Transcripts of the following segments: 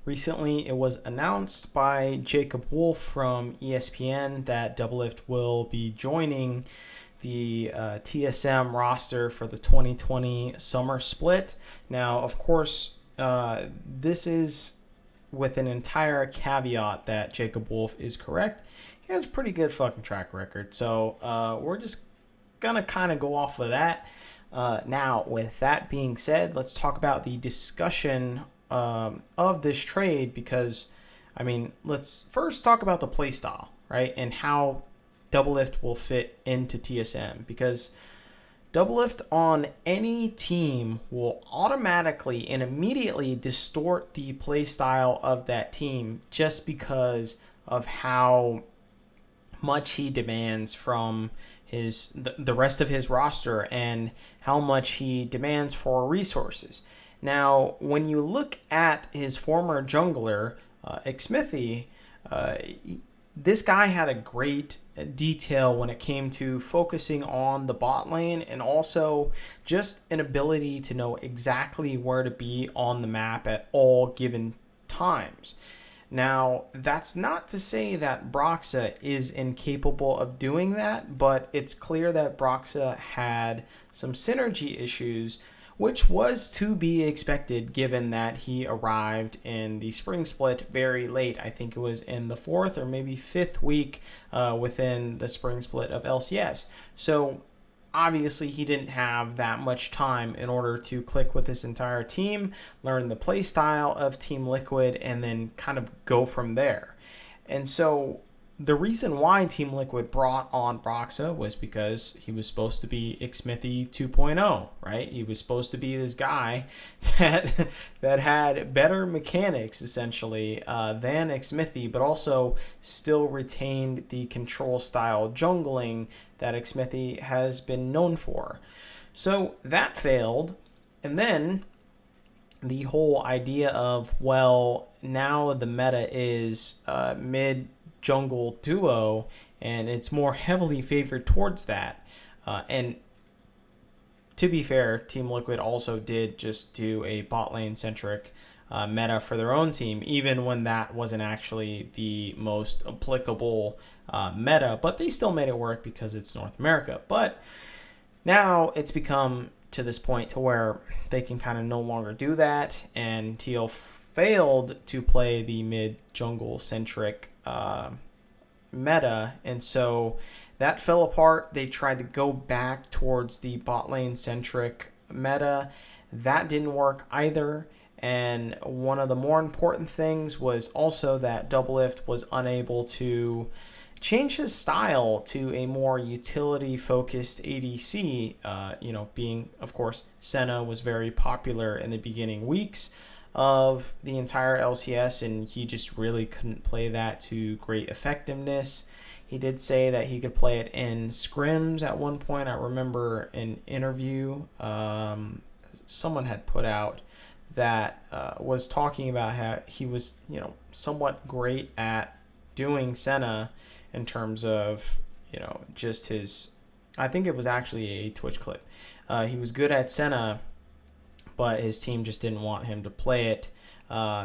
Recently, it was announced by Jacob Wolf from ESPN that Doublelift will be joining the TSM roster for the 2020 summer split. Now, of course, this is with an entire caveat that Jacob Wolf is correct. He has a pretty good fucking track record. So we're just going to kind of go off of that. Now, with that being said, let's talk about the discussion of this trade because, I mean, let's first talk about the playstyle, right? And how Doublelift will fit into TSM because Doublelift on any team will automatically and immediately distort the playstyle of that team just because of how much he demands from the rest of his roster and how much he demands for resources. Now, when you look at his former jungler, Xmithy, this guy had a great detail when it came to focusing on the bot lane and also just an ability to know exactly where to be on the map at all given times. Now, that's not to say that Broxa is incapable of doing that, but it's clear that Broxa had some synergy issues, which was to be expected given that he arrived in the spring split very late. I think it was in the 4th or maybe 5th week within the spring split of LCS. So obviously he didn't have that much time in order to click with this entire team, learn the play style of Team Liquid, and then kind of go from there. And so the reason why Team Liquid brought on Broxa was because he was supposed to be Xmithy 2.0, right? He was supposed to be this guy that had better mechanics, essentially, than Xmithy, but also still retained the control style jungling that Xmithy has been known for. So that failed, and then the whole idea of, well, now the meta is mid jungle duo, and it's more heavily favored towards that. And to be fair, Team Liquid also did just do a bot lane centric meta for their own team, even when that wasn't actually the most applicable meta, but they still made it work because it's North America. But now it's become to this point to where they can kind of no longer do that, and TL failed to play the mid jungle centric meta, and so that fell apart. They tried to go back towards the bot lane centric meta. That didn't work either. And one of the more important things was also that Doublelift was unable to change his style to a more utility focused ADC. Being, of course, Senna was very popular in the beginning weeks of the entire LCS, and he just really couldn't play that to great effectiveness. He did say that he could play it in scrims at one point. I remember an interview someone had put out that was talking about how he was, somewhat great at doing Senna in terms of, just his, I think it was actually a Twitch clip. He was good at Senna, but his team just didn't want him to play it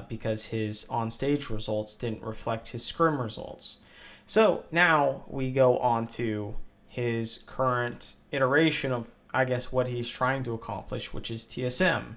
because his on-stage results didn't reflect his scrim results. So now we go on to his current iteration of, I guess, what he's trying to accomplish, which is TSM.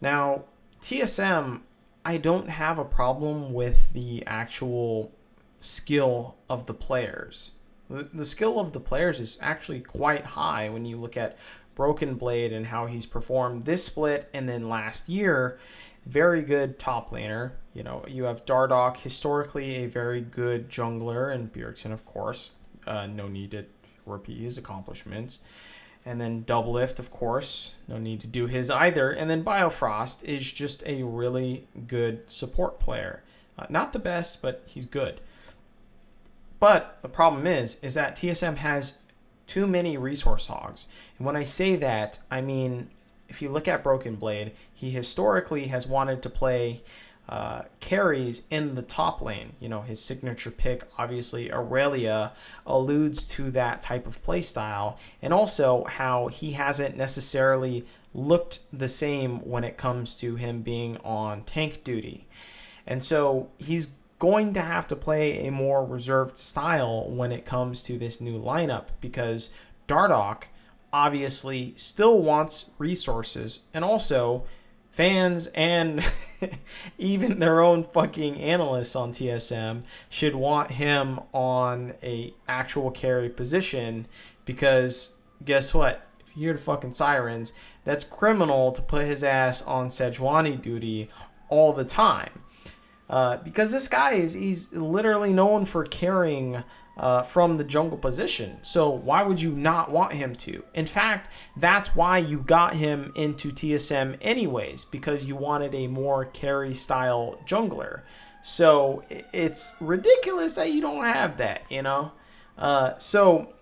Now, TSM, I don't have a problem with the actual skill of the players. The skill of the players is actually quite high when you look at Broken Blade and how he's performed this split, and then last year, very good top laner. You have Dardoch, historically a very good jungler, and Bjergsen, of course. No need to repeat his accomplishments. And then Doublelift, of course, no need to do his either. And then Biofrost is just a really good support player. Not the best, but he's good. But the problem is that TSM has too many resource hogs. And when I say that, I mean, if you look at Broken Blade, he historically has wanted to play carries in the top lane. His signature pick, obviously, Aurelia, alludes to that type of play style, and also how he hasn't necessarily looked the same when it comes to him being on tank duty. And so he's going to have to play a more reserved style when it comes to this new lineup, because Dardoch obviously still wants resources, and also fans and even their own fucking analysts on TSM should want him on a actual carry position, because guess what? If you hear the fucking sirens, that's criminal to put his ass on Sejuani duty all the time. Because this guy he's literally known for carrying from the jungle position. So why would you not want him to? In fact, that's why you got him into TSM anyways, because you wanted a more carry style jungler. So it's ridiculous that you don't have that, you know? So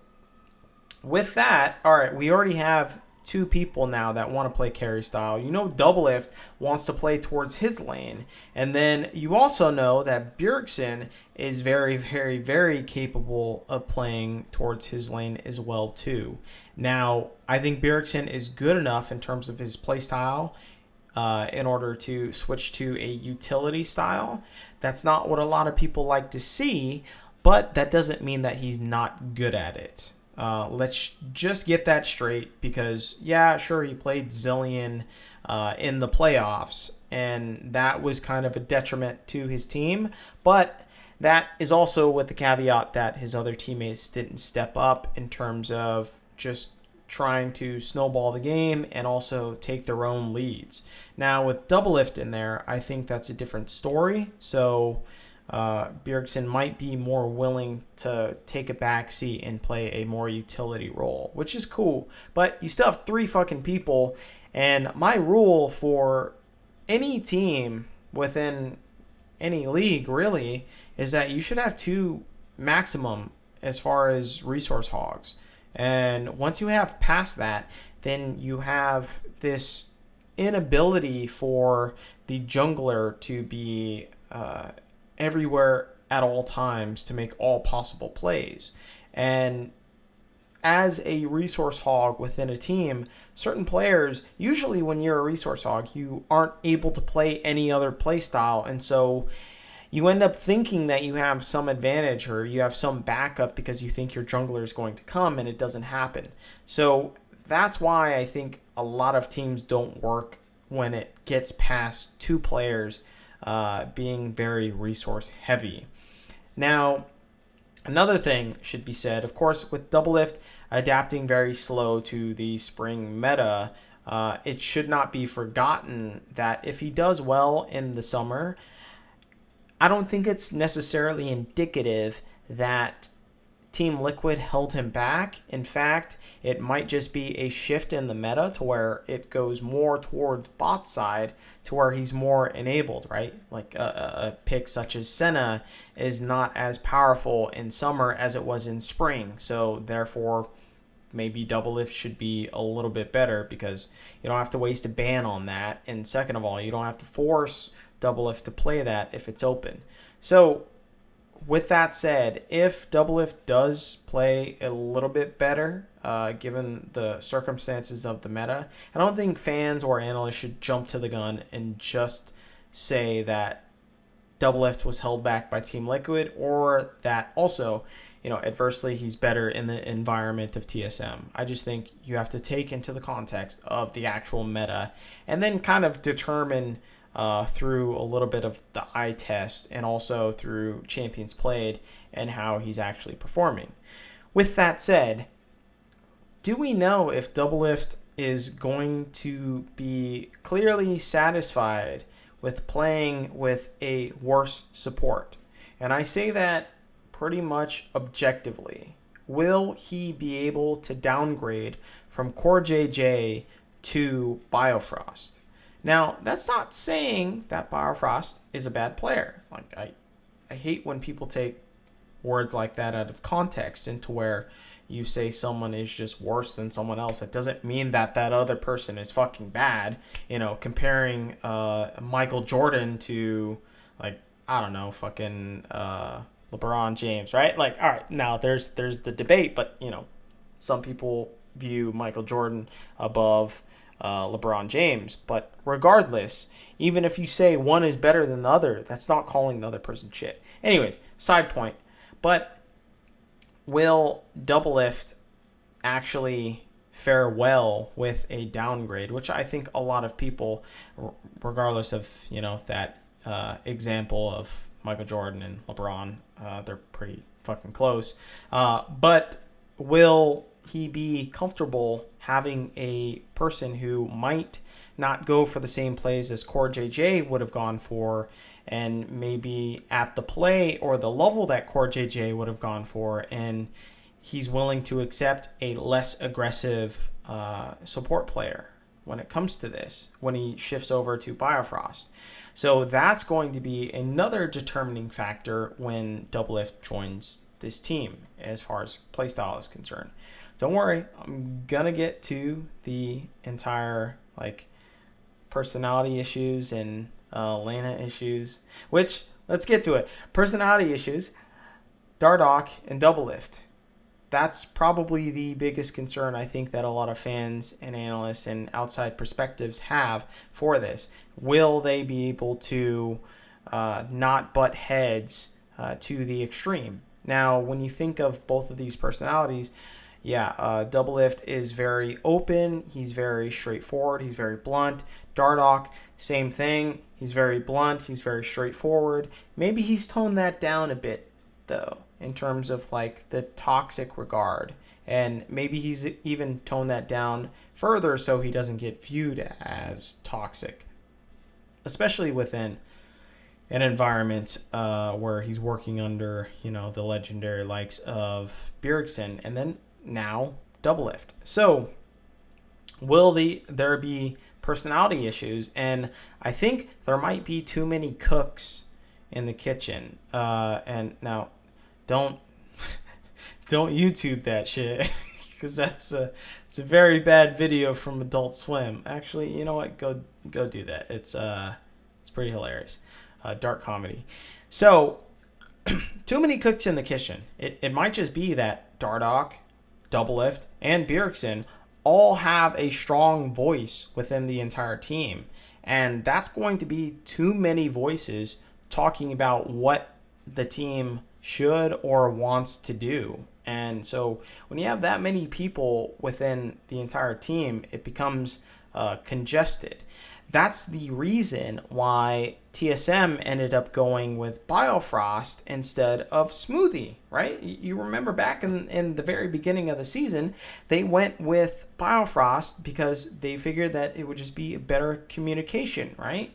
with that, all right, we already have two people now that want to play carry style. You know, Doublelift wants to play towards his lane. And then you also know that Bjergsen is very, very, very capable of playing towards his lane as well, too. Now, I think Bjergsen is good enough in terms of his playstyle in order to switch to a utility style. That's not what a lot of people like to see, but that doesn't mean that he's not good at it. Let's just get that straight, because, yeah, sure, he played Zillion in the playoffs, and that was kind of a detriment to his team, but that is also with the caveat that his other teammates didn't step up in terms of just trying to snowball the game and also take their own leads. Now, with Doublelift in there, I think that's a different story, so Bjergsen might be more willing to take a backseat and play a more utility role, which is cool. But you still have three fucking people, and my rule for any team within any league really is that you should have two maximum as far as resource hogs. And once you have past that, then you have this inability for the jungler to be everywhere at all times to make all possible plays. And as a resource hog within a team, certain players, usually when you're a resource hog, you aren't able to play any other play style. And so you end up thinking that you have some advantage or you have some backup because you think your jungler is going to come, and it doesn't happen. So that's why I think a lot of teams don't work when it gets past two players being very resource heavy. Now, another thing should be said, of course, with Doublelift adapting very slow to the spring meta, it should not be forgotten that if he does well in the summer, I don't think it's necessarily indicative that Team Liquid held him back. In fact, it might just be a shift in the meta to where it goes more towards bot side, to where he's more enabled, right? Like a pick such as Senna is not as powerful in summer as it was in spring. So therefore, maybe Doublelift should be a little bit better because you don't have to waste a ban on that. And second of all, you don't have to force Doublelift to play that if it's open. So with that said, if Doublelift does play a little bit better, given the circumstances of the meta, I don't think fans or analysts should jump to the gun and just say that Doublelift was held back by Team Liquid, or that also, adversely he's better in the environment of TSM. I just think you have to take into the context of the actual meta and then kind of determine through a little bit of the eye test and also through champions played and how he's actually performing. With that said, do we know if Doublelift is going to be clearly satisfied with playing with a worse support? And I say that pretty much objectively. Will he be able to downgrade from Core JJ to Biofrost? Now, that's not saying that Biofrost is a bad player. Like, I hate when people take words like that out of context into where you say someone is just worse than someone else. That doesn't mean that that other person is fucking bad. Comparing Michael Jordan to, like, I don't know, fucking LeBron James, right? Like, all right, now there's the debate, but, some people view Michael Jordan above LeBron James. But regardless, even if you say one is better than the other, that's not calling the other person shit. Anyways, side point. But will Doublelift actually fare well with a downgrade, which I think a lot of people, regardless of, that example of Michael Jordan and LeBron, they're pretty fucking close. But will he be comfortable having a person who might not go for the same plays as Core JJ would have gone for, and maybe at the play or the level that Core JJ would have gone for, and he's willing to accept a less aggressive support player when it comes to this, when he shifts over to Biofrost. So that's going to be another determining factor when Doublelift joins this team as far as playstyle is concerned. Don't worry, I'm gonna get to the entire personality issues and Lana issues, which, let's get to it. Personality issues, Dardoch and Doublelift. That's probably the biggest concern I think that a lot of fans and analysts and outside perspectives have for this. Will they be able to not butt heads to the extreme? Now, when you think of both of these personalities, Doublelift is very open. He's very straightforward. He's very blunt. Dardoch, same thing. He's very blunt. He's very straightforward. Maybe he's toned that down a bit, though, in terms of the toxic regard. And maybe he's even toned that down further so he doesn't get viewed as toxic, especially within an environment where he's working under, the legendary likes of Bjergsen and then now Doublelift. So will there be personality issues? And I think there might be too many cooks in the kitchen. And now don't YouTube that shit, because it's a very bad video from Adult Swim. Actually, you know what? Go do that. It's pretty hilarious. Dark comedy. So too many cooks in the kitchen. It might just be that Dardoch, Doublelift, and Bjergsen all have a strong voice within the entire team, and that's going to be too many voices talking about what the team should or wants to do. And so when you have that many people within the entire team, it becomes congested. That's the reason why TSM ended up going with Biofrost instead of Smoothie, right? You remember back in the very beginning of the season, they went with Biofrost because they figured that it would just be a better communication, right?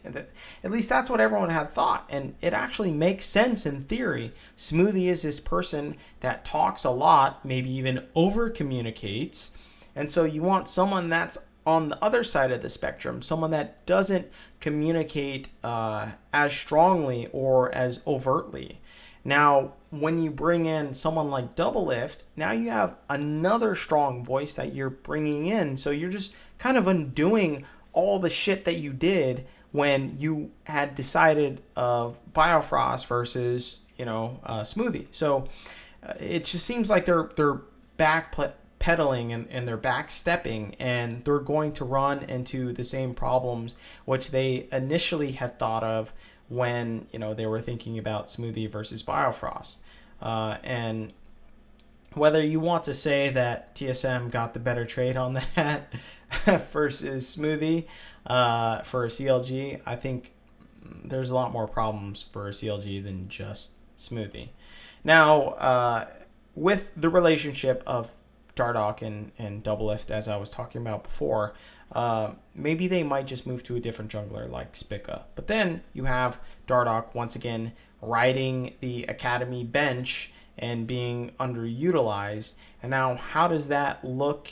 At least that's what everyone had thought. And it actually makes sense in theory. Smoothie is this person that talks a lot, maybe even over communicates. And so you want someone that's on the other side of the spectrum, someone that doesn't communicate as strongly or as overtly. Now, when you bring in someone like Doublelift, now you have another strong voice that you're bringing in. So you're just kind of undoing all the shit that you did when you had decided of Biofrost versus, Smoothie. So it just seems like they're pedaling and they're backstepping, and they're going to run into the same problems which they initially had thought of when they were thinking about Smoothie versus Biofrost. And whether you want to say that TSM got the better trade on that versus Smoothie for CLG, I think there's a lot more problems for CLG than just Smoothie. Now, with the relationship of Dardoch and Doublelift, as I was talking about before, maybe they might just move to a different jungler like Spica. But then you have Dardoch once again riding the academy bench and being underutilized. And now how does that look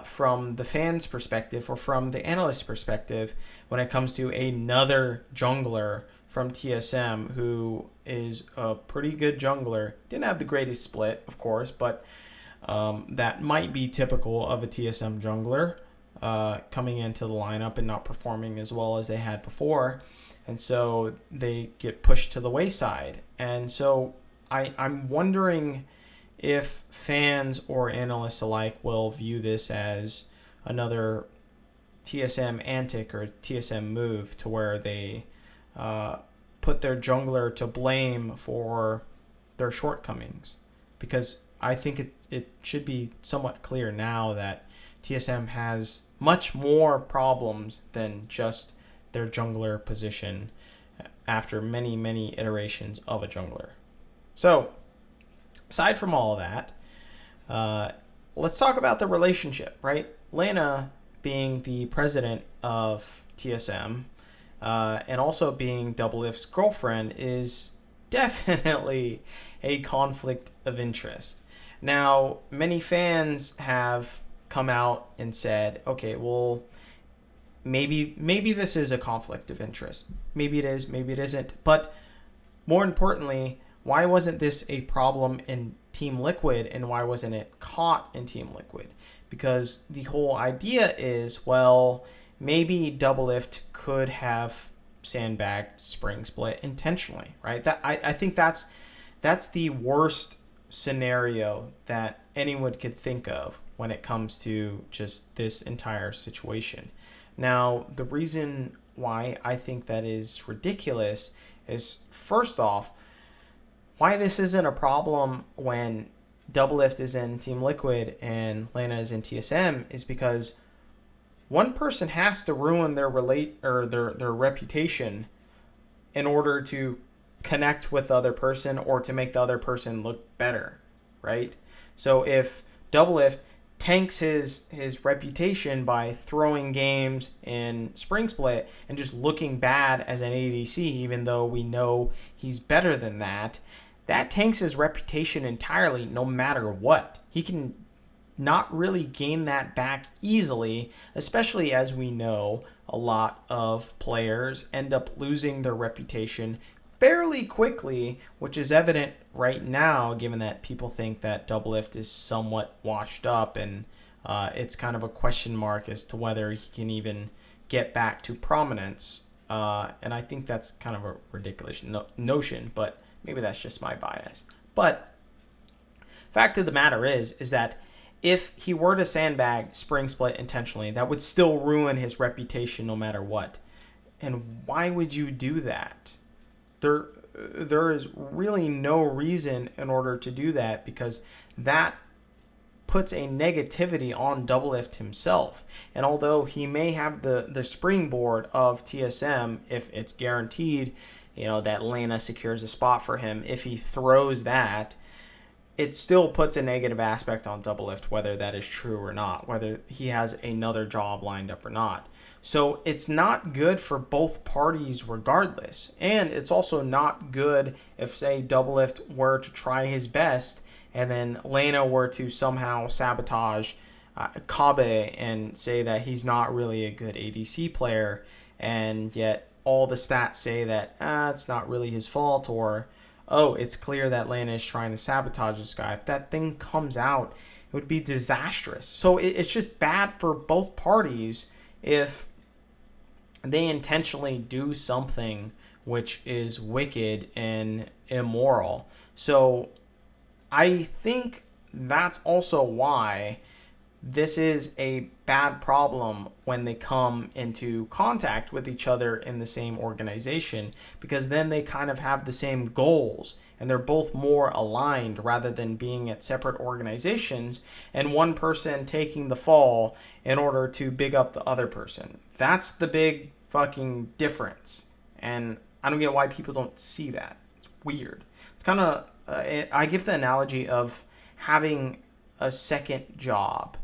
from the fans' perspective or from the analyst perspective when it comes to another jungler from TSM who is a pretty good jungler? Didn't have the greatest split, of course, but that might be typical of a TSM jungler coming into the lineup and not performing as well as they had before. And so they get pushed to the wayside. And so I'm wondering if fans or analysts alike will view this as another TSM antic or TSM move to where they put their jungler to blame for their shortcomings, because I think it should be somewhat clear now that TSM has much more problems than just their jungler position after many, many iterations of a jungler. So, aside from all of that, let's talk about the relationship, right? Lena, being the president of TSM and also being Doublelift's girlfriend, is definitely a conflict of interest. Now, many fans have come out and said, okay, well, maybe this is a conflict of interest. Maybe it is, maybe it isn't. But more importantly, why wasn't this a problem in Team Liquid, and why wasn't it caught in Team Liquid? Because the whole idea is, well, maybe Doublelift could have sandbagged Spring Split intentionally, right? That I think that's the worst scenario that anyone could think of when it comes to just this entire situation. Now, the reason why I think that is ridiculous is, first off, why this isn't a problem when Doublelift is in Team Liquid and Lena is in TSM is because one person has to ruin their reputation in order to connect with the other person or to make the other person look better, right? So if Doublelift tanks his reputation by throwing games in Spring Split and just looking bad as an ADC, even though we know he's better than that, that tanks his reputation entirely no matter what. He can not really gain that back easily, especially as we know a lot of players end up losing their reputation fairly quickly, which is evident right now given that people think that Doublelift is somewhat washed up, and it's kind of a question mark as to whether he can even get back to prominence. And I think that's kind of a ridiculous notion, but maybe that's just my bias. But fact of the matter is that if he were to sandbag Spring Split intentionally, that would still ruin his reputation no matter what. And why would you do that? There is really no reason in order to do that, because that puts a negativity on Doublelift himself. And although he may have the springboard of TSM, if it's guaranteed, that Lena secures a spot for him, if he throws that, it still puts a negative aspect on Doublelift, whether that is true or not, whether he has another job lined up or not. So it's not good for both parties regardless. And it's also not good if, say, Doublelift were to try his best and then Lena were to somehow sabotage Kabe and say that he's not really a good ADC player, and yet all the stats say that it's not really his fault, or it's clear that Lena is trying to sabotage this guy. If that thing comes out, it would be disastrous. So it's just bad for both parties if they intentionally do something which is wicked and immoral. So I think that's also why this is a bad problem when they come into contact with each other in the same organization, because then they kind of have the same goals and they're both more aligned rather than being at separate organizations and one person taking the fall in order to big up the other person. That's the big fucking difference. And I don't get why people don't see that. It's weird. It's kind of, I give the analogy of having a second job.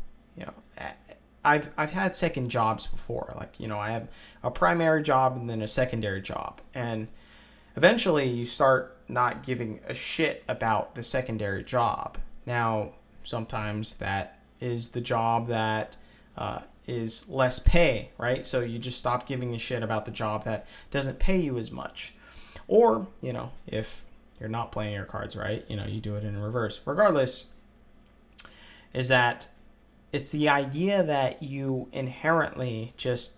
I've had second jobs before. I have a primary job and then a secondary job. And eventually you start not giving a shit about the secondary job. Now, sometimes that is the job that is less pay, right? So you just stop giving a shit about the job that doesn't pay you as much. Or, if you're not playing your cards right, you do it in reverse. Regardless, is that it's the idea that you inherently just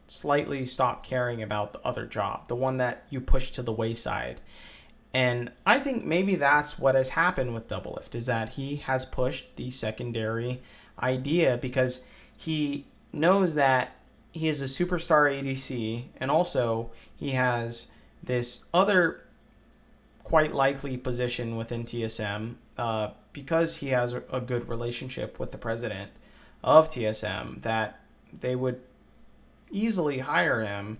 slightly stop caring about the other job, the one that you push to the wayside. And I think maybe that's what has happened with Doublelift, is that he has pushed the secondary idea because he knows that he is a superstar ADC, and also he has this other quite likely position within TSM because he has a good relationship with the president of TSM that they would easily hire him.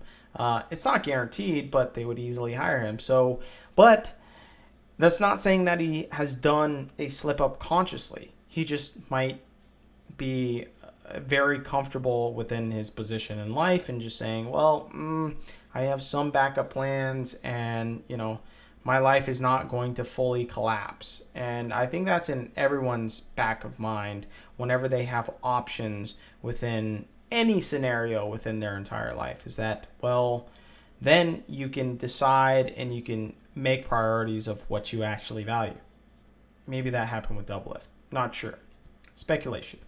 It's not guaranteed, but they would easily hire him. So, but that's not saying that he has done a slip up consciously. He just might be very comfortable within his position in life and just saying, well, I have some backup plans, and my life is not going to fully collapse. And I think that's in everyone's back of mind whenever they have options within any scenario within their entire life, is that, well, then you can decide and you can make priorities of what you actually value. Maybe that happened with Doublelift. Not sure. Speculation.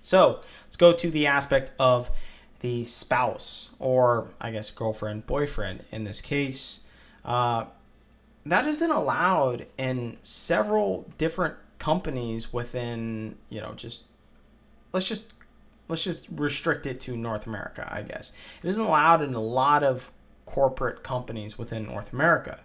So let's go to the aspect of the spouse, or I guess girlfriend, boyfriend in this case. That isn't allowed in several different companies within, let's just restrict it to North America, I guess. It isn't allowed in a lot of corporate companies within North America.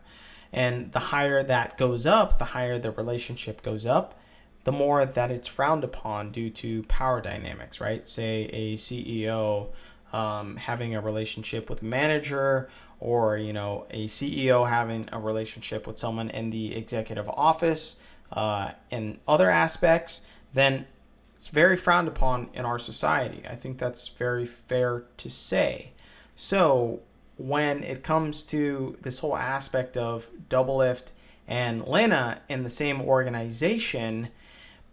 And the higher that goes up, the higher the relationship goes up, the more that it's frowned upon due to power dynamics, right? Say a CEO having a relationship with a manager, or a CEO having a relationship with someone in the executive office, and other aspects, then it's very frowned upon in our society. I think that's very fair to say. So when it comes to this whole aspect of Doublelift and Lena in the same organization,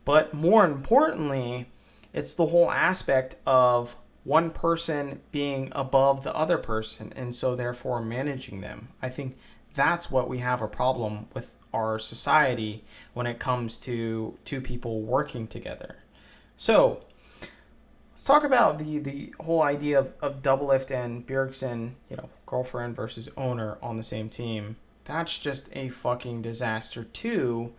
but more importantly, it's the whole aspect of one person being above the other person, and so therefore managing them. I think that's what we have a problem with our society when it comes to two people working together. So let's talk about the whole idea of Doublelift and Bjergsen, girlfriend versus owner on the same team. That's just a fucking disaster too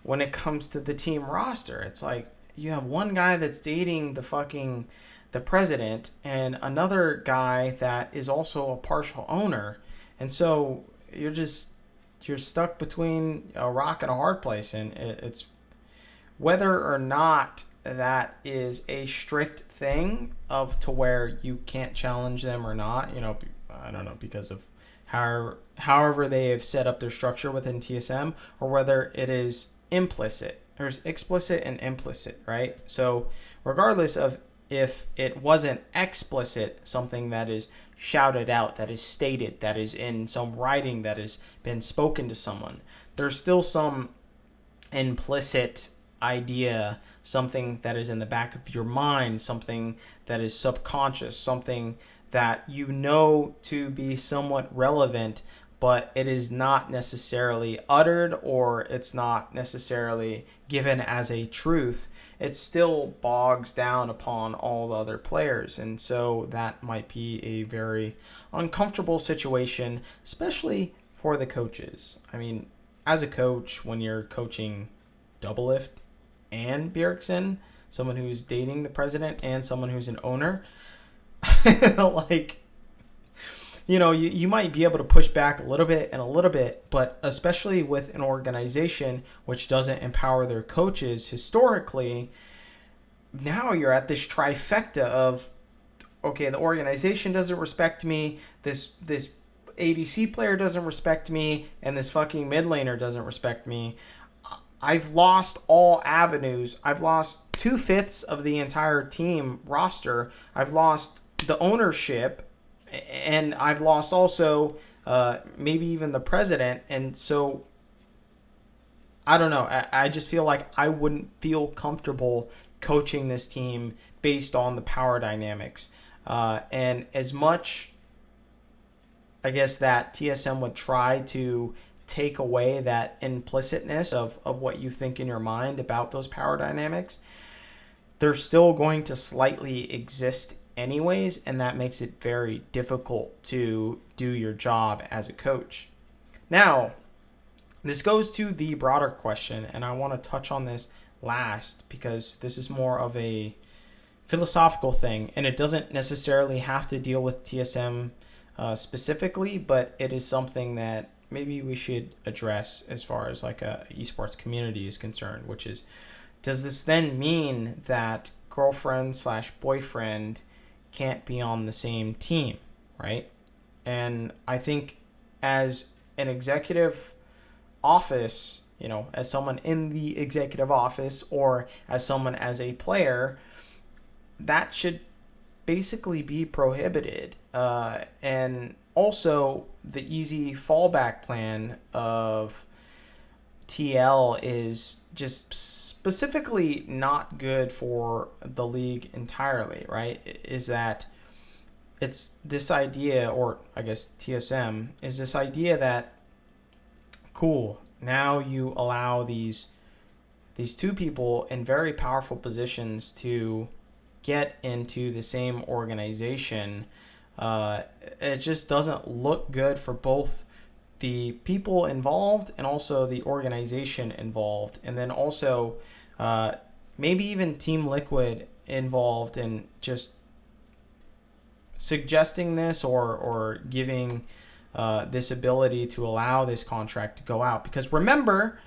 when it comes to the team roster. It's like you have one guy that's dating the president and another guy that is also a partial owner. And so you're stuck between a rock and a hard place, and it's whether or not that is a strict thing of to where you can't challenge them or not, I don't know, because of however they have set up their structure within TSM, or whether it is implicit. There's explicit and implicit, right? So regardless of if it wasn't explicit, something that is shouted out, that is stated, that is in some writing, that has been spoken to someone, there's still some implicit idea, something that is in the back of your mind, something that is subconscious, something that to be somewhat relevant, but it is not necessarily uttered, or it's not necessarily given as a truth. It still bogs down upon all the other players, and so that might be a very uncomfortable situation, especially for the coaches. I mean, as a coach, when you're coaching Doublelift and Bjergsen, someone who's dating the president and someone who's an owner, you might be able to push back a little bit, but especially with an organization which doesn't empower their coaches historically, now you're at this trifecta of, okay, the organization doesn't respect me, this ADC player doesn't respect me, and this fucking mid laner doesn't respect me. I've lost all avenues. I've lost 2/5 of the entire team roster. I've lost the ownership, and I've lost also maybe even the president. And so I don't know. I just feel like I wouldn't feel comfortable coaching this team based on the power dynamics. And as much, I guess, that TSM would try to take away that implicitness of what you think in your mind about those power dynamics, they're still going to slightly exist anyways, and that makes it very difficult to do your job as a coach. Now, this goes to the broader question, and I want to touch on this last because this is more of a philosophical thing, and it doesn't necessarily have to deal with TSM specifically, but it is something that maybe we should address as far as like a esports community is concerned, which is, does this then mean that girlfriend slash boyfriend can't be on the same team, right? And I think as an executive office, as someone in the executive office or as someone as a player, that should basically be prohibited. And also, the easy fallback plan of TL is just specifically not good for the league entirely, right? Is that it's this idea, or I guess TSM, is this idea that, cool, now you allow these two people in very powerful positions to get into the same organization. It just doesn't look good for both the people involved and also the organization involved, and then also maybe even Team Liquid involved in just suggesting this or giving this ability to allow this contract to go out. Because remember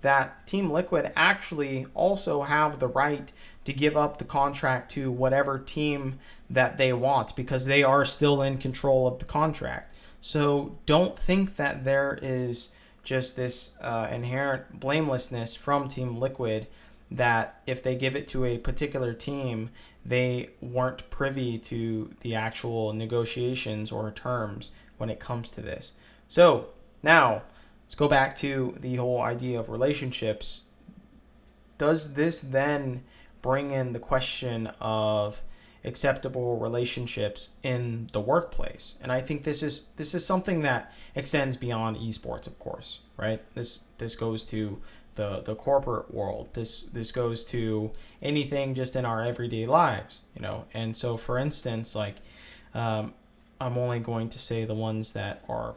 that Team Liquid actually also have the right to give up the contract to whatever team that they want, because they are still in control of the contract. So don't think that there is just this inherent blamelessness from Team Liquid that if they give it to a particular team, they weren't privy to the actual negotiations or terms when it comes to this. So now let's go back to the whole idea of relationships. Does this then bring in the question of acceptable relationships in the workplace? And I think this is something that extends beyond esports, of course, right? This goes to the corporate world. This goes to anything just in our everyday lives, And so, for instance, like I'm only going to say the ones that are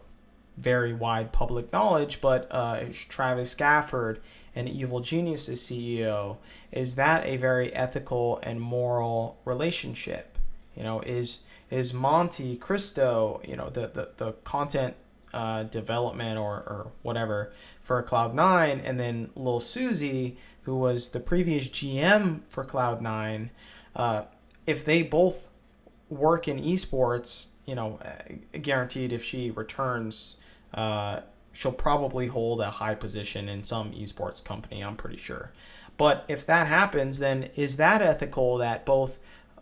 very wide public knowledge, but Travis Gafford and Evil Genius's CEO, is that a very ethical and moral relationship? Is Monte Cristo, the content development or whatever for Cloud9, and then Lil Suzy, who was the previous GM for Cloud9, if they both work in esports, guaranteed if she returns, she'll probably hold a high position in some esports company, I'm pretty sure. But if that happens, then is that ethical that both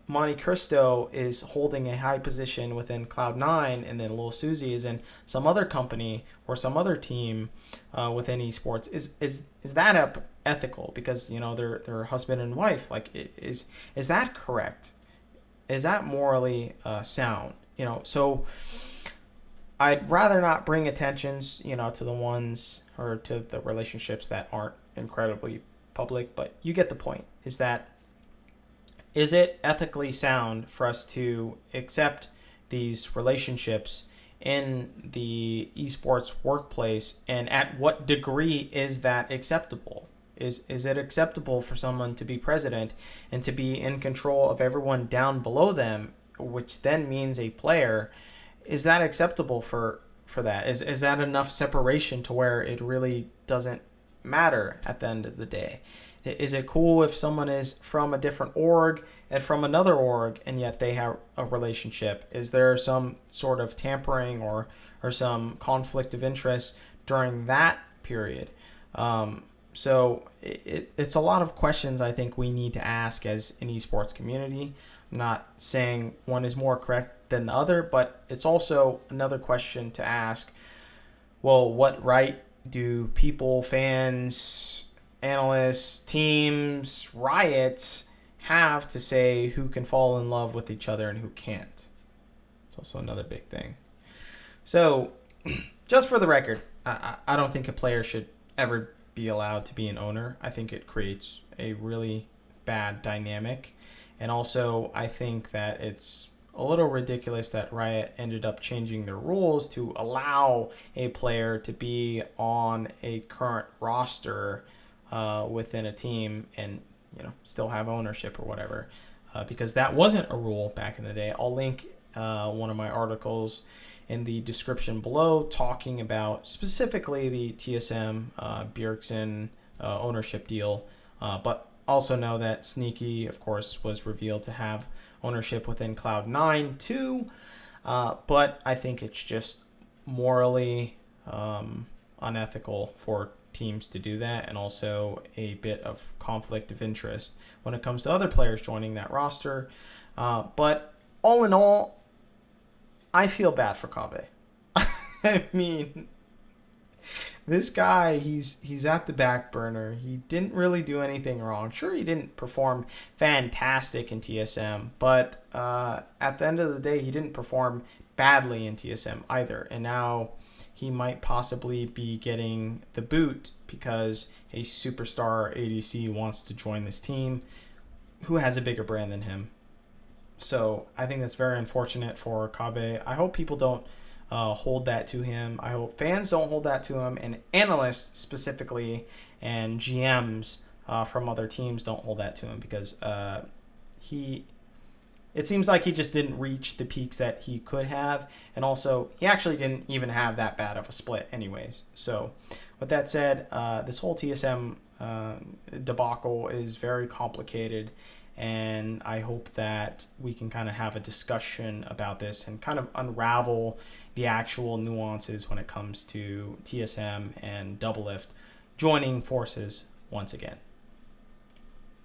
Monte Cristo is holding a high position within Cloud9 and then Lil Suzy is in some other company or some other team within esports? Is that ethical? Because they're husband and wife. Like, is that correct? Is that morally sound? So I'd rather not bring attentions, to the ones or to the relationships that aren't incredibly public, but you get the point. Is it ethically sound for us to accept these relationships in the esports workplace, and at what degree is that acceptable? Is it acceptable for someone to be president and to be in control of everyone down below them, which then means a player? Is that acceptable for that? Is that enough separation to where it really doesn't matter at the end of the day? Is it cool if someone is from a different org and from another org and yet they have a relationship? Is there some sort of tampering or some conflict of interest during that period? So it's a lot of questions I think we need to ask as an esports community. I'm not saying one is more correct than the other, but it's also another question to ask. Well, what right do people, fans, analysts, teams, riots have to say who can fall in love with each other and who can't? It's also another big thing. So, just for the record, I don't think a player should ever be allowed to be an owner. I think it creates a really bad dynamic. And also, I think that it's a little ridiculous that Riot ended up changing their rules to allow a player to be on a current roster within a team and still have ownership or whatever, because that wasn't a rule back in the day. I'll link one of my articles in the description below talking about specifically the TSM Bjergsen ownership deal, but also know that Sneaky, of course, was revealed to have ownership within Cloud9 too, but I think it's just morally unethical for teams to do that, and also a bit of conflict of interest when it comes to other players joining that roster. But all in all, I feel bad for Kaveh. I mean, this guy, he's at the back burner. He didn't really do anything wrong. Sure, he didn't perform fantastic in TSM, but at the end of the day, he didn't perform badly in TSM either. And now he might possibly be getting the boot because a superstar ADC wants to join this team who has a bigger brand than him. So I think that's very unfortunate for Kaveh. I hope people don't hold that to him. I hope fans don't hold that to him, and analysts specifically and GMs from other teams don't hold that to him, because it seems like he just didn't reach the peaks that he could have, and also he actually didn't even have that bad of a split anyways. So with that said, this whole TSM debacle is very complicated, and I hope that we can kind of have a discussion about this and kind of unravel the actual nuances when it comes to TSM and Doublelift joining forces once again.